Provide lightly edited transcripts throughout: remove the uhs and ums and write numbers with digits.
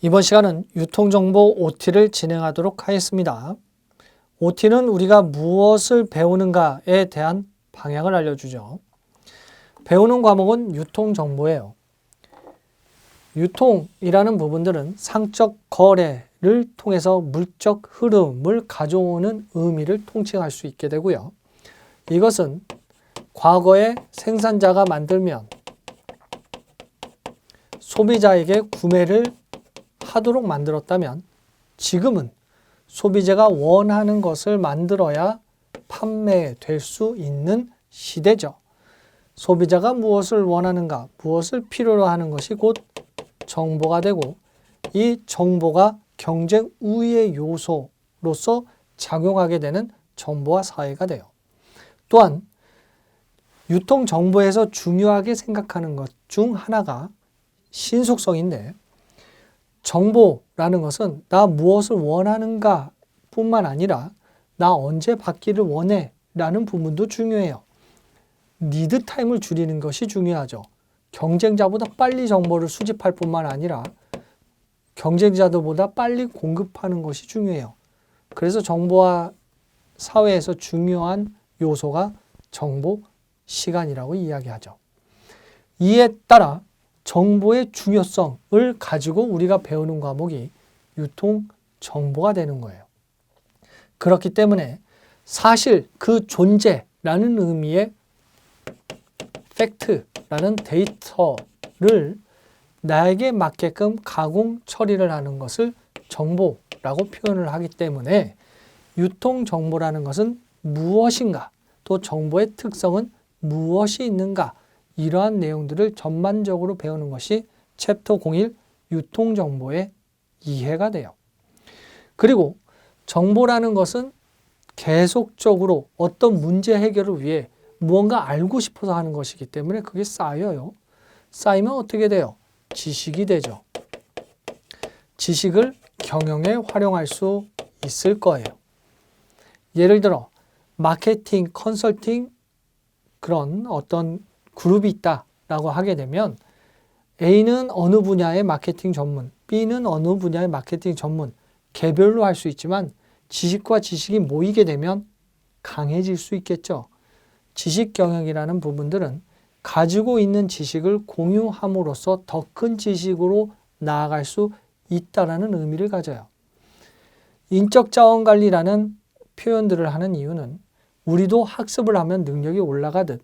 이번 시간은 유통정보 OT를 진행하도록 하겠습니다. OT는 우리가 무엇을 배우는가에 대한 방향을 알려주죠. 배우는 과목은 유통정보예요. 유통이라는 부분들은 상적 거래를 통해서 물적 흐름을 가져오는 의미를 통칭할 수 있게 되고요. 이것은 과거에 생산자가 만들면 소비자에게 구매를 하도록 만들었다면 지금은 소비자가 원하는 것을 만들어야 판매될 수 있는 시대죠. 소비자가 무엇을 원하는가, 무엇을 필요로 하는 것이 곧 정보가 되고 이 정보가 경쟁 우위의 요소로서 작용하게 되는 정보화 사회가 돼요. 또한 유통정보에서 중요하게 생각하는 것 중 하나가 신속성인데 정보라는 것은 나 무엇을 원하는가 뿐만 아니라 나 언제 받기를 원해 라는 부분도 중요해요. 리드 타임을 줄이는 것이 중요하죠. 경쟁자보다 빨리 정보를 수집할 뿐만 아니라 경쟁자들보다 빨리 공급하는 것이 중요해요. 그래서 정보화 사회에서 중요한 요소가 정보 시간이라고 이야기하죠. 이에 따라 정보의 중요성을 가지고 우리가 배우는 과목이 유통정보가 되는 거예요. 그렇기 때문에 사실 그 존재라는 의미의 팩트라는 데이터를 나에게 맞게끔 가공 처리를 하는 것을 정보라고 표현을 하기 때문에 유통정보라는 것은 무엇인가, 또 정보의 특성은 무엇이 있는가, 이러한 내용들을 전반적으로 배우는 것이 챕터 01 유통정보의 이해가 돼요. 그리고 정보라는 것은 계속적으로 어떤 문제 해결을 위해 무언가 알고 싶어서 하는 것이기 때문에 그게 쌓여요. 쌓이면 어떻게 돼요? 지식이 되죠. 지식을 경영에 활용할 수 있을 거예요. 예를 들어 마케팅, 컨설팅 그런 어떤 그룹이 있다라고 하게 되면 A는 어느 분야의 마케팅 전문, B는 어느 분야의 마케팅 전문, 개별로 할 수 있지만 지식과 지식이 모이게 되면 강해질 수 있겠죠. 지식 경영이라는 부분들은 가지고 있는 지식을 공유함으로써 더 큰 지식으로 나아갈 수 있다라는 의미를 가져요. 인적 자원 관리라는 표현들을 하는 이유는 우리도 학습을 하면 능력이 올라가듯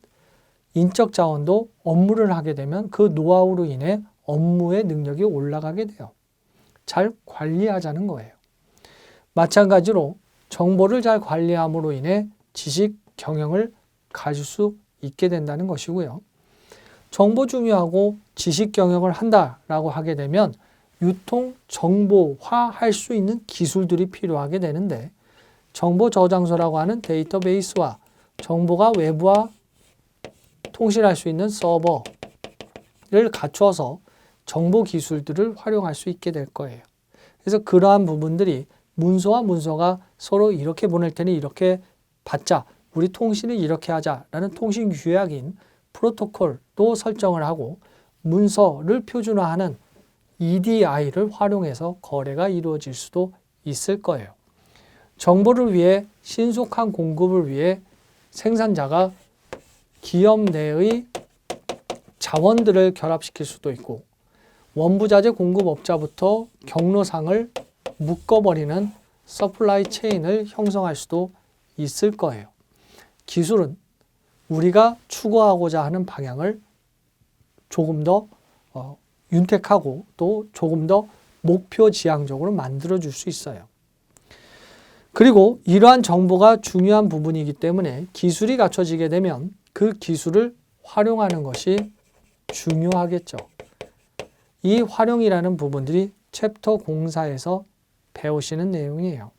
인적 자원도 업무를 하게 되면 그 노하우로 인해 업무의 능력이 올라가게 돼요. 잘 관리하자는 거예요. 마찬가지로 정보를 잘 관리함으로 인해 지식 경영을 가질 수 있게 된다는 것이고요. 정보 중요하고 지식 경영을 한다라고 하게 되면 유통 정보화 할 수 있는 기술들이 필요하게 되는데 정보 저장소라고 하는 데이터베이스와 정보가 외부와 통신할 수 있는 서버를 갖춰서 정보 기술들을 활용할 수 있게 될 거예요. 그래서 그러한 부분들이 문서와 문서가 서로 이렇게 보낼 테니 이렇게 받자, 우리 통신을 이렇게 하자라는 통신 규약인 프로토콜도 설정을 하고 문서를 표준화하는 EDI를 활용해서 거래가 이루어질 수도 있을 거예요. 정보를 위해 신속한 공급을 위해 생산자가 기업 내의 자원들을 결합시킬 수도 있고 원부자재 공급업자부터 경로상을 묶어버리는 서플라이 체인을 형성할 수도 있을 거예요. 기술은 우리가 추구하고자 하는 방향을 조금 더 윤택하고 또 조금 더 목표 지향적으로 만들어줄 수 있어요. 그리고 이러한 정보가 중요한 부분이기 때문에 기술이 갖춰지게 되면 그 기술을 활용하는 것이 중요하겠죠. 이 활용이라는 부분들이 챕터 04에서 배우시는 내용이에요.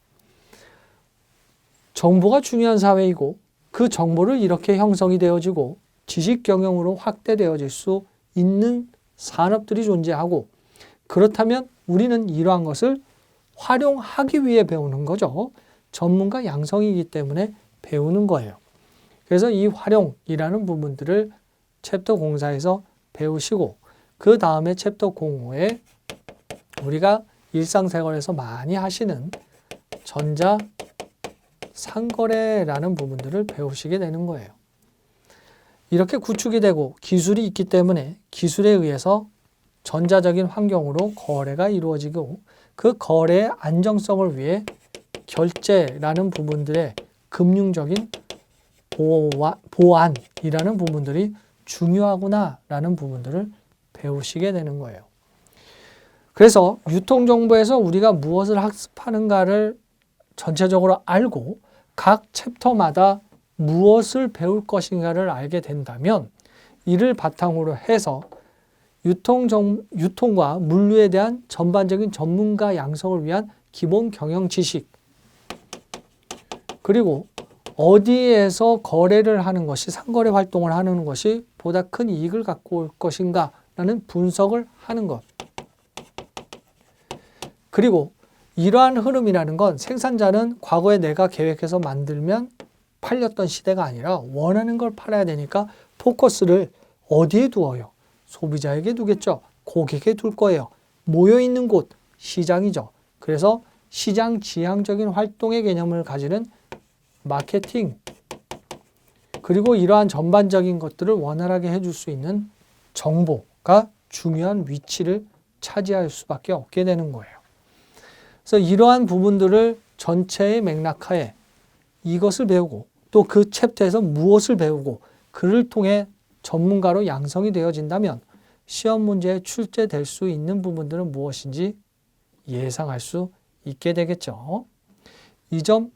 정보가 중요한 사회이고 그 정보를 이렇게 형성이 되어지고 지식 경영으로 확대되어질 수 있는 산업들이 존재하고 그렇다면 우리는 이러한 것을 활용하기 위해 배우는 거죠. 전문가 양성이기 때문에 배우는 거예요. 그래서 이 활용이라는 부분들을 챕터 04에서 배우시고 그 다음에 챕터 05에 우리가 일상생활에서 많이 하시는 전자상거래라는 부분들을 배우시게 되는 거예요. 이렇게 구축이 되고 기술이 있기 때문에 기술에 의해서 전자적인 환경으로 거래가 이루어지고 그 거래의 안정성을 위해 결제라는 부분들의 금융적인 보안이라는 부분들이 중요하구나라는 부분들을 배우시게 되는 거예요. 그래서 유통정보에서 우리가 무엇을 학습하는가를 전체적으로 알고 각 챕터마다 무엇을 배울 것인가를 알게 된다면 이를 바탕으로 해서 유통과 물류에 대한 전반적인 전문가 양성을 위한 기본 경영 지식, 그리고 어디에서 거래를 하는 것이, 상거래 활동을 하는 것이 보다 큰 이익을 갖고 올 것인가 라는 분석을 하는 것. 그리고 이러한 흐름이라는 건 생산자는 과거에 내가 계획해서 만들면 팔렸던 시대가 아니라 원하는 걸 팔아야 되니까 포커스를 어디에 두어요? 소비자에게 두겠죠. 고객에 둘 거예요. 모여있는 곳, 시장이죠. 그래서 시장 지향적인 활동의 개념을 가지는 마케팅, 그리고 이러한 전반적인 것들을 원활하게 해줄 수 있는 정보가 중요한 위치를 차지할 수밖에 없게 되는 거예요. 그래서 이러한 부분들을 전체의 맥락하에 이것을 배우고 또 그 챕터에서 무엇을 배우고 그를 통해 전문가로 양성이 되어진다면 시험 문제에 출제될 수 있는 부분들은 무엇인지 예상할 수 있게 되겠죠. 이 점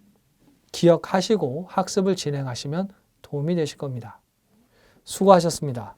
기억하시고 학습을 진행하시면 도움이 되실 겁니다. 수고하셨습니다.